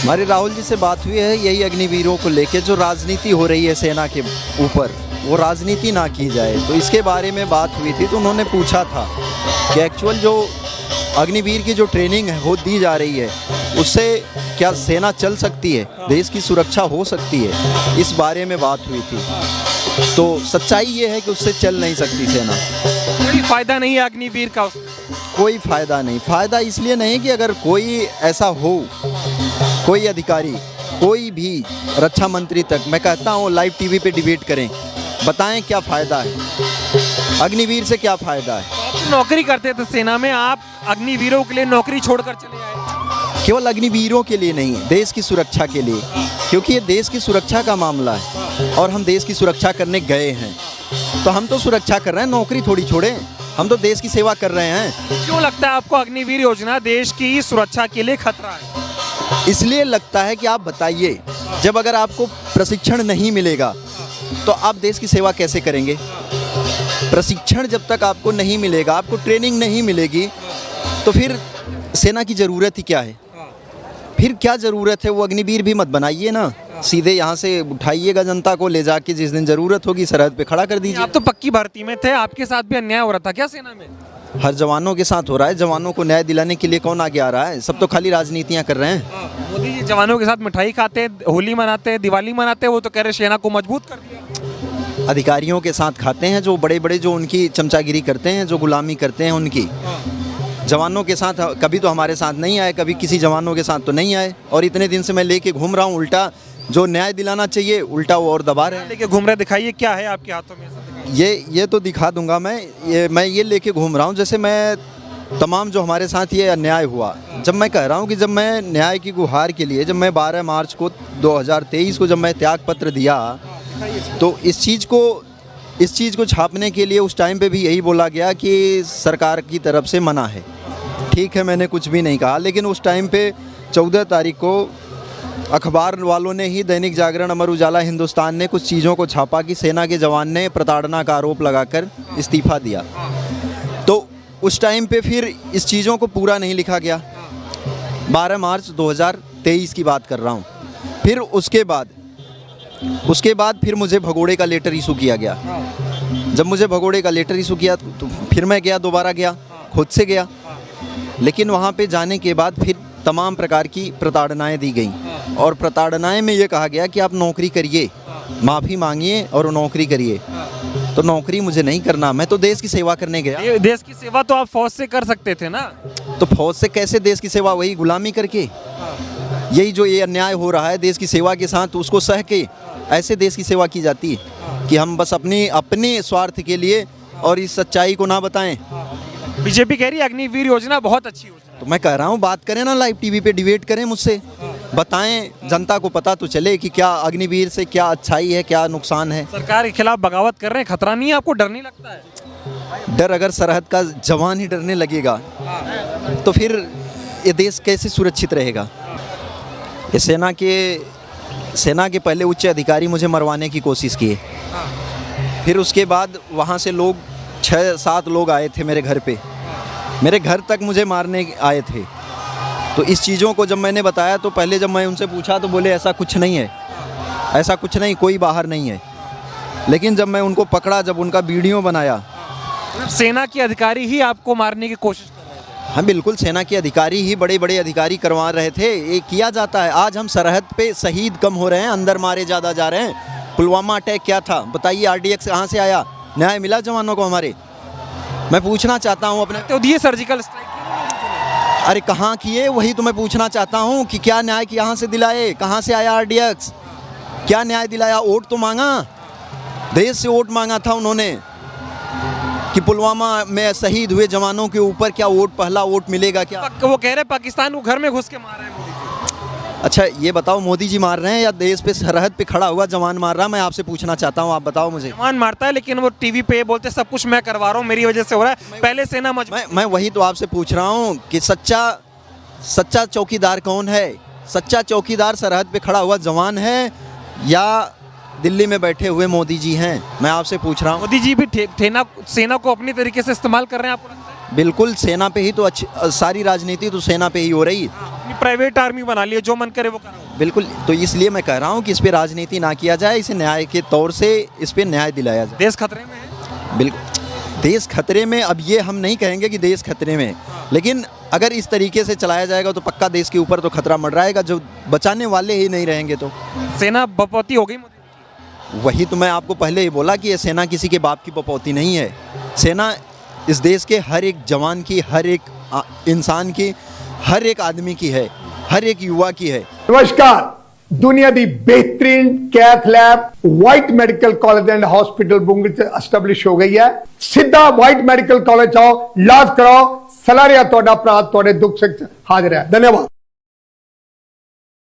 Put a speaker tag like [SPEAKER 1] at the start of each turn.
[SPEAKER 1] हमारे राहुल जी से बात हुई है यही अग्निवीरों को लेके, जो राजनीति हो रही है सेना के ऊपर, वो राजनीति ना की जाए, तो इसके बारे में बात हुई थी। तो उन्होंने पूछा था कि एक्चुअल जो अग्निवीर की जो ट्रेनिंग है वो दी जा रही है, उससे क्या सेना चल सकती है, देश की सुरक्षा हो सकती है, इस बारे में बात हुई थी। तो सच्चाई ये है कि उससे चल नहीं सकती सेना।
[SPEAKER 2] कोई फायदा नहीं है अग्निवीर का?
[SPEAKER 1] कोई फ़ायदा नहीं। फ़ायदा इसलिए नहीं कि अगर कोई ऐसा हो, कोई अधिकारी, कोई भी रक्षा मंत्री तक, मैं कहता हूँ लाइव टीवी पे डिबेट करें, बताएं क्या फ़ायदा है, अग्निवीर से क्या फ़ायदा है।
[SPEAKER 2] आप नौकरी करते थे सेना में, आप अग्निवीरों के लिए नौकरी छोड़कर चले आए?
[SPEAKER 1] केवल अग्निवीरों के लिए नहीं, देश की सुरक्षा के लिए, क्योंकि ये देश की सुरक्षा का मामला है और हम देश की सुरक्षा करने गए हैं। तो हम तो सुरक्षा कर रहे हैं, नौकरी थोड़ी छोड़ें, हम तो देश की सेवा कर रहे हैं।
[SPEAKER 2] क्यों लगता है आपको अग्निवीर योजना देश की सुरक्षा के लिए खतरा है?
[SPEAKER 1] इसलिए लगता है कि आप बताइए, जब अगर आपको प्रशिक्षण नहीं मिलेगा तो आप देश की सेवा कैसे करेंगे? प्रशिक्षण जब तक आपको नहीं मिलेगा, आपको ट्रेनिंग नहीं मिलेगी, तो फिर सेना की ज़रूरत ही क्या है? फिर क्या ज़रूरत है? वो अग्निवीर भी मत बनाइए ना, सीधे यहाँ से उठाइएगा जनता को, ले जाके जिस दिन ज़रूरत होगी सरहद पे खड़ा कर दीजिए।
[SPEAKER 2] आप तो पक्की भर्ती में थे, आपके साथ भी अन्याय हो रहा था क्या सेना में?
[SPEAKER 1] हर जवानों के साथ हो रहा है। जवानों को न्याय दिलाने के लिए कौन आगे आ रहा है? सब तो खाली राजनीतियाँ कर रहे हैं।
[SPEAKER 2] मोदी जी जवानों के साथ मिठाई खाते हैं, होली मनाते हैं, दिवाली मनाते हैं, वो तो कह रहे सेना को मजबूत कर दिया।
[SPEAKER 1] अधिकारियों के साथ खाते हैं जो बड़े बड़े, जो उनकी चमचागिरी करते हैं, जो गुलामी करते हैं उनकी। जवानों के साथ कभी तो हमारे साथ नहीं आए, कभी किसी जवानों के साथ तो नहीं आए, और इतने दिन से मैं लेके घूम रहा हूँ, उल्टा जो न्याय दिलाना चाहिए उल्टा वो और दबा रहे हैं।
[SPEAKER 2] लेके घूम रहे, दिखाइए क्या है आपके हाथों में?
[SPEAKER 1] ये तो दिखा दूंगा मैं ये लेके घूम रहा हूँ। जैसे मैं तमाम जो हमारे साथ ये अन्याय हुआ, जब मैं कह रहा हूँ कि जब मैं न्याय की गुहार के लिए, जब मैं 12 मार्च को 2023 को जब मैं त्याग पत्र दिया, तो इस चीज़ को छापने के लिए उस टाइम पे भी यही बोला गया कि सरकार की तरफ से मना है। ठीक है, मैंने कुछ भी नहीं कहा, लेकिन उस टाइम पे 14 तारीख को अखबार वालों ने ही, दैनिक जागरण, अमर उजाला, हिंदुस्तान ने कुछ चीज़ों को छापा कि सेना के जवान ने प्रताड़ना का आरोप लगाकर इस्तीफा दिया। तो उस टाइम पे फिर इस चीज़ों को पूरा नहीं लिखा गया। 12 मार्च 2023 की बात कर रहा हूँ। फिर उसके बाद फिर मुझे भगोड़े का लेटर इशू किया गया। जब मुझे भगोड़े का लेटर इशू किया तो फिर मैं दोबारा गया, खुद से गया, लेकिन वहाँ पे जाने के बाद फिर तमाम प्रकार की प्रताड़नाएं दी गई, और प्रताड़नाएं में ये कहा गया कि आप नौकरी करिए, माफ़ी मांगिए और नौकरी करिए। तो नौकरी मुझे नहीं करना, मैं तो देश की सेवा करने गया।
[SPEAKER 2] देश की सेवा तो आप फौज से कर सकते थे ना?
[SPEAKER 1] तो फौज से कैसे देश की सेवा? वही गुलामी करके। यही जो ये अन्याय हो रहा है देश की सेवा के साथ, उसको सह के ऐसे देश की सेवा की जाती है कि हम बस अपने स्वार्थ के लिए और इस सच्चाई को ना बताएं।
[SPEAKER 2] बीजेपी कह रही है अग्निवीर योजना बहुत अच्छी योजना।
[SPEAKER 1] तो मैं कह रहा हूँ, बात करें ना, लाइव टीवी पे डिबेट करें मुझसे, बताएं, जनता को पता तो चले कि क्या अग्निवीर से क्या अच्छाई है, क्या नुकसान है।
[SPEAKER 2] सरकार के खिलाफ बगावत कर रहे हैं, खतरा नहीं है आपको? डर नहीं लगता है?
[SPEAKER 1] डर, अगर सरहद का जवान ही डरने लगेगा तो फिर ये देश कैसे सुरक्षित रहेगा? ये सेना के पहले उच्च अधिकारी मुझे मरवाने की कोशिश किए, फिर उसके बाद वहाँ से लोग 6-7 लोग आए थे मेरे घर पे, मेरे घर तक मुझे मारने आए थे। तो इस चीज़ों को जब मैंने बताया तो पहले जब मैं उनसे पूछा तो बोले ऐसा कुछ नहीं है, ऐसा कुछ नहीं, कोई बाहर नहीं है। लेकिन जब मैं उनको पकड़ा, जब उनका वीडियो बनाया,
[SPEAKER 2] सेना के अधिकारी ही आपको मारने की कोशिश कर रहे थे?
[SPEAKER 1] हाँ बिल्कुल, सेना के अधिकारी ही, बड़े बड़े अधिकारी करवा रहे थे। ये किया जाता है। आज हम सरहद पे शहीद कम हो रहे हैं, अंदर मारे ज़्यादा जा रहे हैं। पुलवामा अटैक क्या था बताइए? RDX कहाँ से आया? न्याय मिला जवानों को हमारे? मैं पूछना चाहता हूँ अपने।
[SPEAKER 2] तो दिए सर्जिकल स्ट्राइक?
[SPEAKER 1] अरे कहाँ किए, वही तो मैं पूछना चाहता हूँ कि क्या न्याय यहाँ से दिलाए? कहाँ से आया RDX? क्या न्याय दिलाया? वोट तो मांगा, देश से वोट मांगा था उन्होंने कि पुलवामा में शहीद हुए जवानों के ऊपर क्या वोट, पहला वोट मिलेगा क्या?
[SPEAKER 2] वो कह रहे पाकिस्तान को घर में घुस के मार रहे हैं मोदी जी।
[SPEAKER 1] अच्छा ये बताओ, मोदी जी मार रहे हैं या देश पे सरहद पे खड़ा हुआ जवान मार रहा है? मैं आपसे पूछना चाहता हूँ, आप बताओ मुझे।
[SPEAKER 2] जवान मारता है, लेकिन वो टीवी पे बोलते सब कुछ मैं करवा रहा हूँ, मेरी वजह से हो रहा है। पहले सेना
[SPEAKER 1] मैं वही तो आपसे पूछ रहा हूँ कि सच्चा चौकीदार कौन है? सच्चा चौकीदार सरहद पे खड़ा हुआ जवान है या दिल्ली में बैठे हुए मोदी जी हैं? मैं आपसे पूछ रहा हूँ।
[SPEAKER 2] मोदी जी भी सेना को अपनी तरीके से इस्तेमाल कर रहे हैं, आपको लगता है?
[SPEAKER 1] बिल्कुल, सेना पे ही तो सारी राजनीति तो सेना पे ही हो रही है।
[SPEAKER 2] प्राइवेट आर्मी बना लिया, जो मन करे वो करो।
[SPEAKER 1] बिल्कुल, तो इसलिए मैं कह रहा हूँ कि इस पे राजनीति ना किया जाए, इसे न्याय के तौर से इस पे न्याय दिलाया जाए।
[SPEAKER 2] देश खतरे में है।
[SPEAKER 1] बिल्कुल देश खतरे में, अब ये हम नहीं कहेंगे कि देश खतरे में है, लेकिन अगर इस तरीके से चलाया जाएगा तो पक्का देश के ऊपर तो खतरा मंडराएगा, जो बचाने वाले ही नहीं रहेंगे तो।
[SPEAKER 2] सेना बपौती हो गई मोदी की।
[SPEAKER 1] वही तो मैं आपको पहले ही बोला कि ये सेना किसी के बाप की बपौती नहीं है। सेना इस देश के हर एक जवान की, हर एक इंसान की, हर एक आदमी की है, हर एक युवा की है।
[SPEAKER 3] नमस्कार, दुनिया दी बेहतरीन cath lab white medical college and hospital Bungal से एस्टैब्लिश हो गई है। सीधा वाइट मेडिकल कॉलेज आओ, इलाज कराओ, सलाह रिया तोड़ा अपराध तोड़े दुख से हाजिर है। धन्यवाद।